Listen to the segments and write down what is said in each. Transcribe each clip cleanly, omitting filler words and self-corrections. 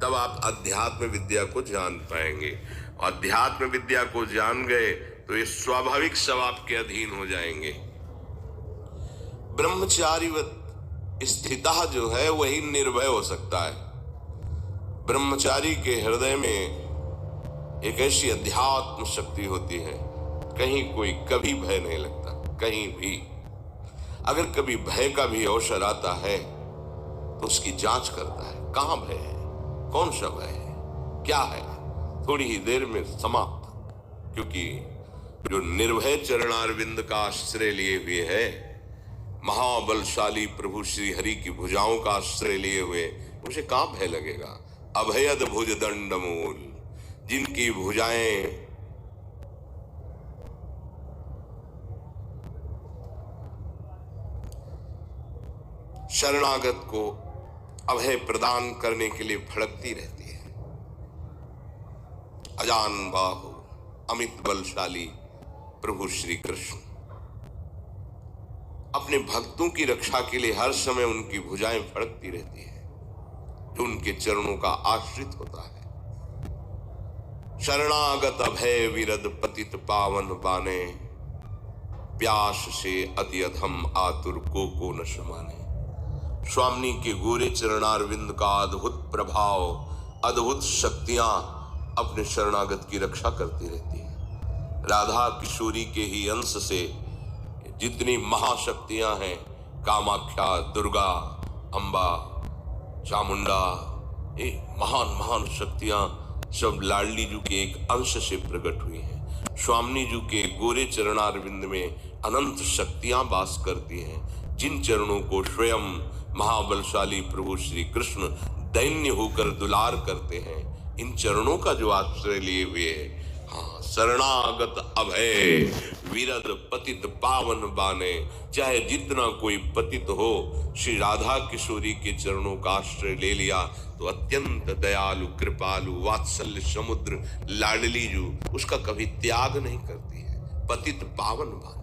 तब आप अध्यात्म विद्या को जान पाएंगे। अध्यात्म विद्या को जान गए तो ये स्वाभाविक सब आपके अधीन हो जाएंगे। ब्रह्मचारीवत स्थिता जो है वही निर्भय हो सकता है। ब्रह्मचारी के हृदय में एक ऐसी अध्यात्म शक्ति होती है, कहीं कोई कभी भय नहीं लगता, कहीं भी। अगर कभी भय का भी अवसर आता है तो उसकी जांच करता है, कहां भय है, कौन सा भय है, क्या है, थोड़ी ही देर में समाप्त। क्योंकि जो निर्भय चरणारविंद का आश्रय लिए हुए है, महाबलशाली प्रभु श्री हरि की भुजाओं का आश्रय लिए हुए, उसे कहां भय लगेगा। अभयद भुज दंड मूल, जिनकी भुजाएं शरणागत को अभय प्रदान करने के लिए फड़कती रहती है। अजान बाहु अमित बलशाली प्रभु श्री कृष्ण अपने भक्तों की रक्षा के लिए हर समय उनकी भुजाएं फड़कती रहती है, जो उनके चरणों का आश्रित होता है। शरणागत अभय विरद पतित पावन बाने, प्यास से अति अधम आतुर को न समाने। स्वामी के गोरे चरणारविंद का अद्भुत प्रभाव, अद्भुत शक्तियां अपने शरणागत की रक्षा करती रहती है। राधा किशोरी के ही अंश से जितनी महाशक्तियां हैं, कामाख्या, दुर्गा, अंबा, चामुंडा, ये महान महान शक्तियां सब लाडली जी के एक अंश से प्रकट हुई हैं। स्वामी जी के गोरे चरणारविंद में अनंत शक्तियां वास करती हैं, जिन चरणों को स्वयं महाबलशाली प्रभु श्री कृष्ण दैन्य होकर दुलार करते हैं। इन चरणों का जो आश्रय लिए हुए है, हाँ, शरणागत अभय विरद पतित पावन बाने, चाहे जितना कोई पतित हो, श्री राधा किशोरी के चरणों का आश्रय ले लिया तो अत्यंत दयालु कृपालु वात्सल्य समुद्र लाडली जो उसका कभी त्याग नहीं करती है। पतित पावन बाने,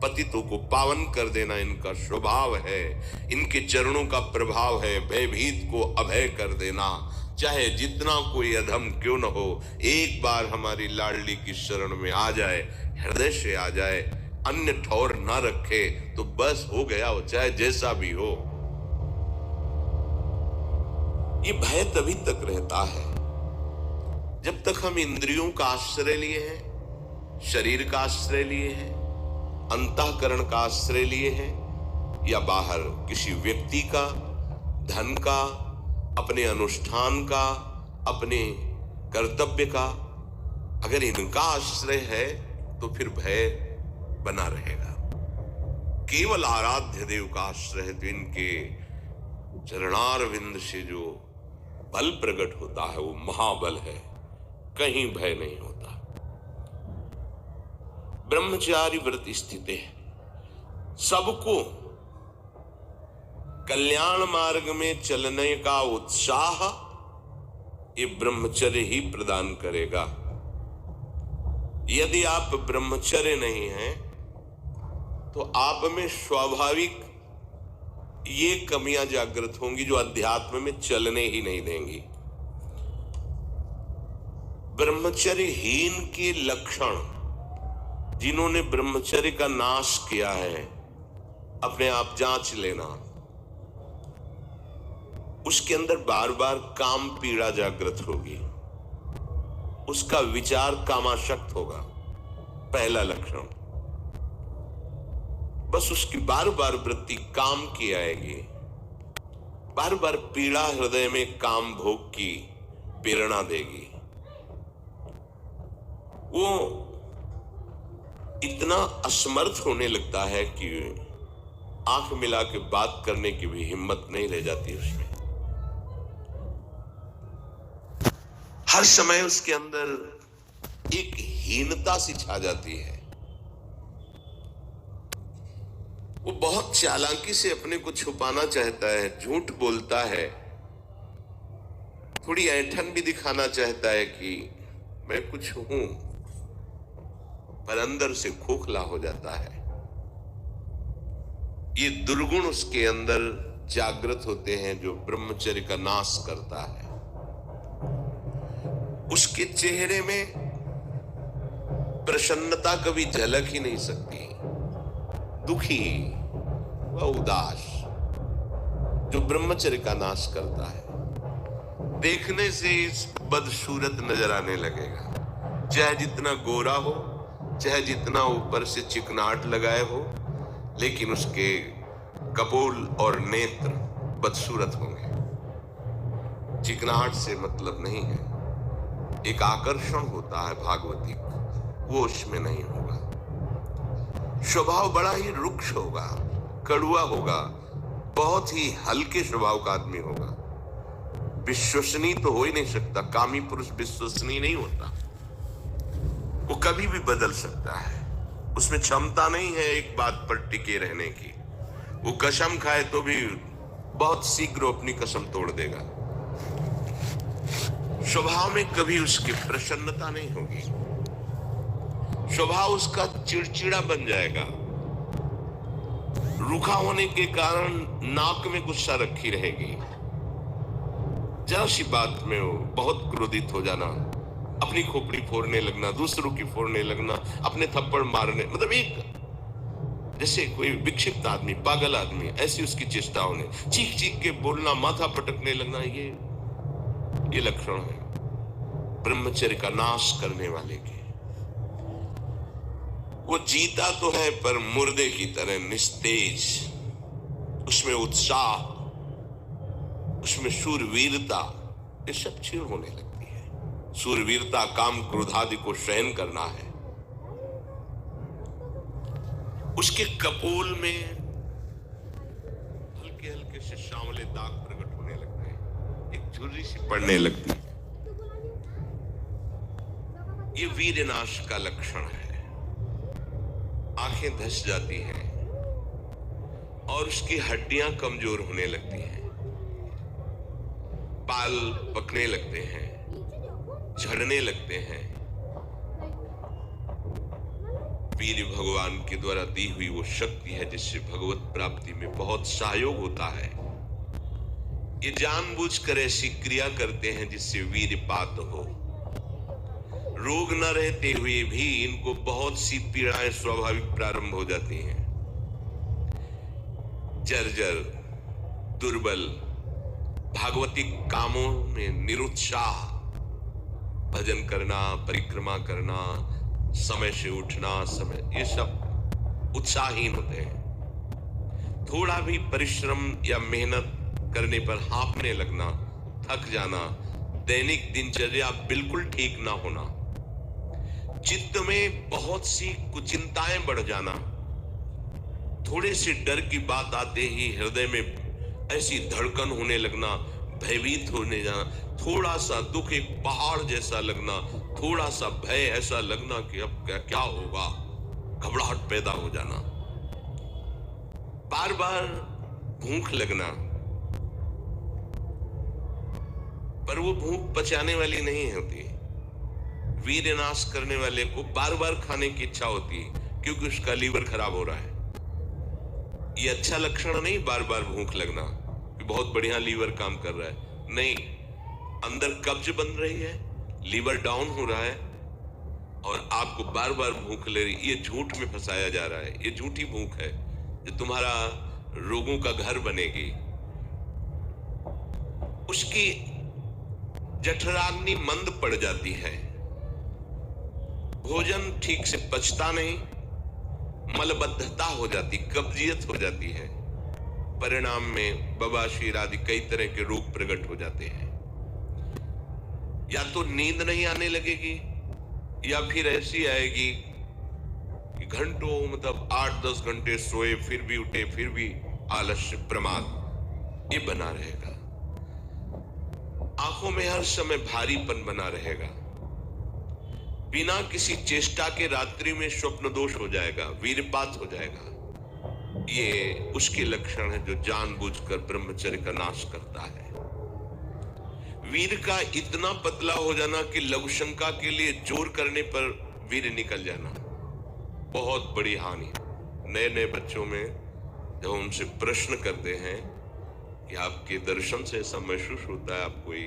पतितों को पावन कर देना इनका स्वभाव है, इनके चरणों का प्रभाव है। भयभीत को अभय कर देना, चाहे जितना कोई अधम क्यों न हो, एक बार हमारी लाडली की शरण में आ जाए, हृदय से आ जाए, अन्य ठौर ना रखे तो बस हो गया, हो चाहे जैसा भी हो। ये भय तभी तक रहता है जब तक हम इंद्रियों का आश्रय लिए हैं, शरीर का आश्रय लिए हैं, अंतःकरण का आश्रय लिए हैं, या बाहर किसी व्यक्ति का, धन का, अपने अनुष्ठान का, अपने कर्तव्य का। अगर इनका आश्रय है तो फिर भय बना रहेगा। केवल आराध्य देव का आश्रय है तो इनके चरणारविंद से जो बल प्रकट होता है वो महाबल है, कहीं भय नहीं होता। ब्रह्मचारी व्रत स्थिति है, सबको कल्याण मार्ग में चलने का उत्साह ये ब्रह्मचर्य ही प्रदान करेगा। यदि आप ब्रह्मचर्य नहीं हैं तो आप में स्वाभाविक ये कमियां जागृत होंगी जो अध्यात्म में चलने ही नहीं देंगी। ब्रह्मचर्यहीन के लक्षण, जिन्होंने ब्रह्मचर्य का नाश किया है, अपने आप जांच लेना। उसके अंदर बार बार काम पीड़ा जागृत होगी, उसका विचार कामाशक्त होगा, पहला लक्षण। बस उसकी बार बार वृत्ति काम की आएगी, बार बार पीड़ा हृदय में काम भोग की प्रेरणा देगी। वो इतना असमर्थ होने लगता है कि आंख मिला के बात करने की भी हिम्मत नहीं रह जाती उसमें। हर समय उसके अंदर एक हीनता सी छा जाती है। वो बहुत चालाकी से अपने को छुपाना चाहता है, झूठ बोलता है, थोड़ी ऐंठन भी दिखाना चाहता है कि मैं कुछ हूं, पर अंदर से खोखला हो जाता है। ये दुर्गुण उसके अंदर जागृत होते हैं जो ब्रह्मचर्य का नाश करता है। उसके चेहरे में प्रसन्नता कभी झलक ही नहीं सकती, दुखी व उदास, जो ब्रह्मचर्य का नाश करता है। देखने से इस बदसूरत नजर आने लगेगा, चाहे जितना गोरा हो, चाहे जितना ऊपर से चिकनाहट लगाए हो, लेकिन उसके कपोल और नेत्र बदसूरत होंगे। चिकनाहट से मतलब नहीं है, एक आकर्षण होता है भागवती का, वो उसमें नहीं होगा। स्वभाव बड़ा ही रुक्ष होगा, कड़ुआ होगा, बहुत ही हल्के स्वभाव का आदमी होगा। विश्वसनीय तो हो ही नहीं सकता, कामी पुरुष विश्वसनीय नहीं होता, वो कभी भी बदल सकता है, उसमें क्षमता नहीं है एक बात पर टिके रहने की। वो कसम खाए तो भी बहुत शीघ्र अपनी कसम तोड़ देगा। स्वभाव में कभी उसकी प्रसन्नता नहीं होगी, स्वभाव उसका चिड़चिड़ा बन जाएगा। रूखा होने के कारण नाक में गुस्सा रखी रहेगी, जरा सी बात में वो बहुत क्रोधित हो जाना, अपनी खोपड़ी फोड़ने लगना, दूसरों की फोड़ने लगना, अपने थप्पड़ मारने, मतलब एक जैसे कोई विक्षिप्त आदमी, पागल आदमी, ऐसी उसकी चेष्टा होने, चीख चीख के बोलना, माथा पटकने लगना, ये लक्षण है ब्रह्मचर्य का नाश करने वाले के। वो जीता तो है पर मुर्दे की तरह निस्तेज, उसमें उत्साह, उसमें शूरवीरता, ये सब क्षीण होने लगती है। शूरवीरता काम क्रोध आदि को सहन करना है। उसके कपोल में हल्के हल्के से सांवले दाग प्रकट होने लगते हैं, एक झुर्री सी पड़ने लगती है। ये वीरनाश का लक्षण है। आंखें धस जाती हैं और उसकी हड्डियां कमजोर होने लगती हैं, बाल पकने लगते हैं, झड़ने लगते हैं। वीर भगवान के द्वारा दी हुई वो शक्ति है जिससे भगवत प्राप्ति में बहुत सहयोग होता है। ये जानबूझकर ऐसी क्रिया करते हैं जिससे वीरपात हो। रोग न रहते हुए भी इनको बहुत सी पीड़ाएं स्वाभाविक प्रारंभ हो जाती हैं। जर्जर, दुर्बल, भागवतिक कामों में निरुत्साह, भजन करना, परिक्रमा करना, समय से उठना, समय, ये सब उत्साहहीन होते हैं। थोड़ा भी परिश्रम या मेहनत करने पर हाँफने लगना, थक जाना, दैनिक दिनचर्या बिल्कुल ठीक ना होना, चित्त में बहुत सी कुचिंताएं बढ़ जाना, थोड़े से डर की बात आते ही हृदय में ऐसी धड़कन होने लगना, भयभीत होने जाना, थोड़ा सा दुख एक पहाड़ जैसा लगना, थोड़ा सा भय ऐसा लगना कि अब क्या होगा, घबराहट पैदा हो जाना, बार बार भूख लगना, पर वो भूख पचाने वाली नहीं होती। वीरनाश करने वाले को बार बार खाने की इच्छा होती है क्योंकि उसका लीवर खराब हो रहा है। ये अच्छा लक्षण नहीं, बार बार भूख लगना कि बहुत बढ़िया लीवर काम कर रहा है, नहीं, अंदर कब्ज बन रही है, लीवर डाउन हो रहा है और आपको बार बार भूख ले रही, ये झूठ में फंसाया जा रहा है। ये झूठी भूख है जो तुम्हारा रोगों का घर बनेगी। उसकी जठराग्नि मंद पड़ जाती है, भोजन ठीक से पचता नहीं, मलबद्धता हो जाती, कब्जियत हो जाती है, परिणाम में बवासीर आदि कई तरह के रोग प्रकट हो जाते हैं। या तो नींद नहीं आने लगेगी या फिर ऐसी आएगी कि घंटों, मतलब 8-10 घंटे सोए फिर भी उठे, फिर भी आलस्य, प्रमाद, ये बना रहेगा। आंखों में हर समय भारीपन बना रहेगा, बिना किसी चेष्टा के रात्रि में स्वप्न दोष हो जाएगा, वीरपात हो जाएगा। ये उसके लक्षण है जो जानबूझकर ब्रह्मचर्य का नाश करता है। वीर का इतना पतला हो जाना कि लघुशंका के लिए जोर करने पर वीर निकल जाना, बहुत बड़ी हानि। नए नए बच्चों में जब उनसे प्रश्न करते हैं कि आपके दर्शन से ऐसा महसूस होता है आप कोई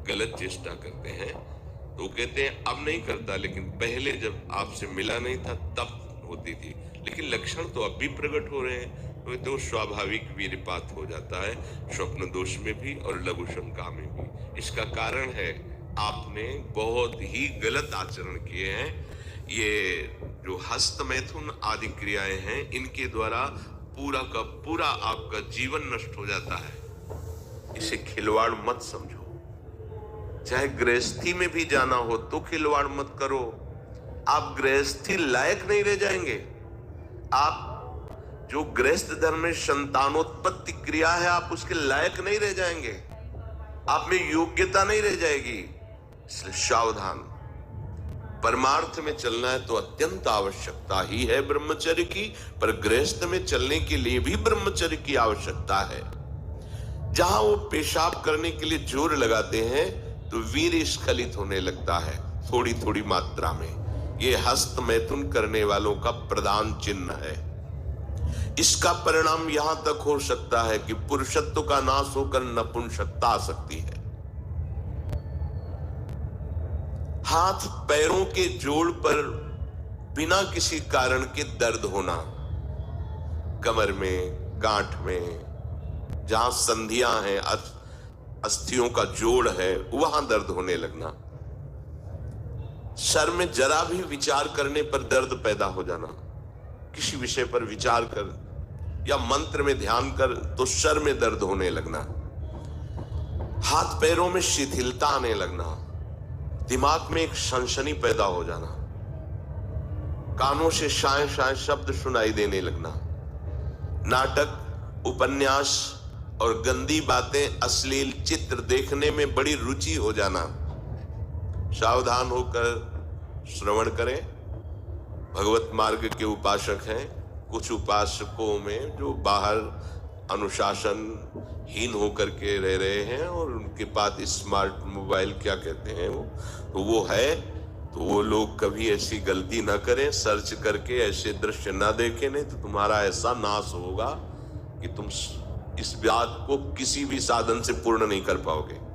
गलत चेष्टा करते हैं, तो वो कहते हैं अब नहीं करता, लेकिन पहले जब आपसे मिला नहीं था तब होती थी। लेकिन लक्षण तो अब भी प्रकट हो रहे हैं। तो स्वाभाविक वीर्यपात हो जाता है, स्वप्न दोष में भी और लघु शंका में भी। इसका कारण है आपने बहुत ही गलत आचरण किए हैं। ये जो हस्त मैथुन आदि क्रियाएं हैं, इनके द्वारा पूरा का पूरा आपका जीवन नष्ट हो जाता है। इसे खिलवाड़ मत समझो। चाहे गृहस्थी में भी जाना हो तो खिलवाड़ मत करो। आप गृहस्थी लायक नहीं रह जाएंगे। आप जो गृहस्थ धर्म में संतानोत्पत्ति क्रिया है, आप उसके लायक नहीं रह जाएंगे। आप में योग्यता नहीं रह जाएगी। इसलिए सावधान। परमार्थ में चलना है तो अत्यंत आवश्यकता ही है ब्रह्मचर्य की, पर गृहस्थ में चलने के लिए भी ब्रह्मचर्य की आवश्यकता है। जहां वो पेशाब करने के लिए जोर लगाते हैं तो वीर्य स्खलित होने लगता है थोड़ी थोड़ी मात्रा में। ये हस्त मैथुन करने वालों का प्रधान चिन्ह है। इसका परिणाम यहां तक हो सकता है कि पुरुषत्व का नाश होकर नपुंसकता आ सकती है। हाथ पैरों के जोड़ पर बिना किसी कारण के दर्द होना, कमर में, गांठ में, जहां संधियां हैं, अस्थियों का जोड़ है, वहां दर्द होने लगना। सर में जरा भी विचार करने पर दर्द पैदा हो जाना। किसी विषय पर विचार कर या मंत्र में ध्यान कर तो सर में दर्द होने लगना। हाथ पैरों में शिथिलता आने लगना। दिमाग में एक सनसनी पैदा हो जाना। कानों से शाय शाय शब्द सुनाई देने लगना। नाटक, उपन्यास और गंदी बातें, अश्लील चित्र देखने में बड़ी रुचि हो जाना। सावधान होकर श्रवण करें। भगवत मार्ग के उपासक हैं। कुछ उपासकों में जो बाहर अनुशासनहीन होकर के रह रहे हैं और उनके पास स्मार्ट मोबाइल क्या कहते हैं वो है, तो वो लोग कभी ऐसी गलती ना करें। सर्च करके ऐसे दृश्य ना देखें, नहीं तो तुम्हारा ऐसा नाश होगा कि तुम इस बात को किसी भी साधन से पूर्ण नहीं कर पाओगे।